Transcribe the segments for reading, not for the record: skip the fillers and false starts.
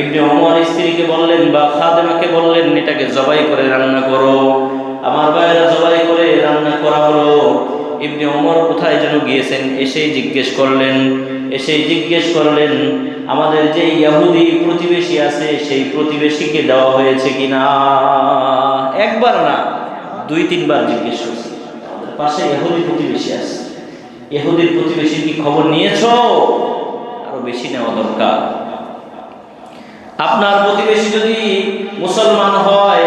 ইবনে ওমর স্ত্রীকে বললেন বা খাদেমাকে বললেন, এটাকে জবাই করে রান্না করো। আমার ভাইরা জবাই করে রান্না করা হলো। ইবনে ওমর কোথায় যেন গিয়েছেন, এসেই জিজ্ঞেস করলেন আমাদের যে ইহুদি প্রতিবেশী আছে সেই প্রতিবেশীকে দেওয়া হয়েছে কিনা। একবার না, 2-3 বার জিজ্ঞেস করছে। আমাদের পাশে ইহুদি প্রতিবেশী আছে, ইহুদির প্রতিবেশীর কি খবর নিয়েছো? আরো বেশি নেওয়া দরকার। আপনার প্রতিবেশী যদি মুসলমান হয়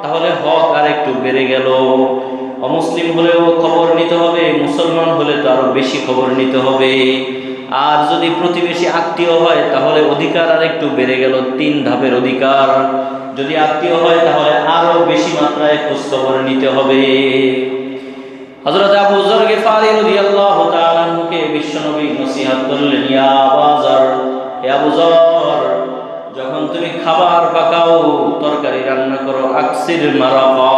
তাহলে হক আর একটু বেড়ে গেল। অমুসলিম হলেও খবর নিতে হবে, মুসলমান হলে তো আরো বেশি খবর নিতে হবে। আর যদি প্রতিবেশী আত্মীয় হয় তাহলে অধিকার আর একটু বেড়ে গেল, 3 ধাপের অধিকার। যদি আত্মীয় হয় তাহলে আরো বেশি মাত্রায় খোঁজ খবর নিতে হবে। হযরত আবু যর গিফারী রাদিয়াল্লাহু তাআলা আনহুকে বিশ্বনবী নসিহত করলেন, ইয়া আবু যর, হে আবু যর, যখন তুমি খাবার পাকাও, তরকারি রান্না করো, আকসির মারাকা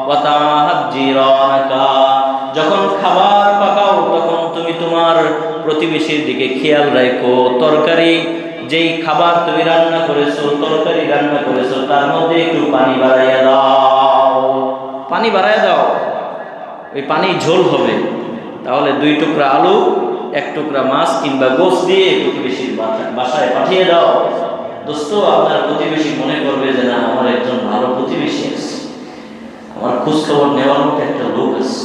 ওয়া তাহাদ জিরানাকা, যখন খাবার পাকাও তখন তুমি তোমার প্রতিবেশীর দিকে খেয়াল রাখো। তরকারি, যেই খাবার তুমি রান্না করেছো, তরকারি রান্না করেছো, তার মধ্যে একটু পানি বাড়াইয়া দাও। ওই পানি ঝোল হবে। তাহলে 2 টুকরা আলু, 1 টুকরা মাছ কিংবা গোশত দিয়ে প্রতিবেশীর বাসায় পাঠিয়ে দাও। দোস্ত, আপনার প্রতিবেশী মনে করবে যে না, আমার একজন ভালো প্রতিবেশী আছে, আমার খোঁজ খবর নেওয়ার মতো একটা লোক আছে।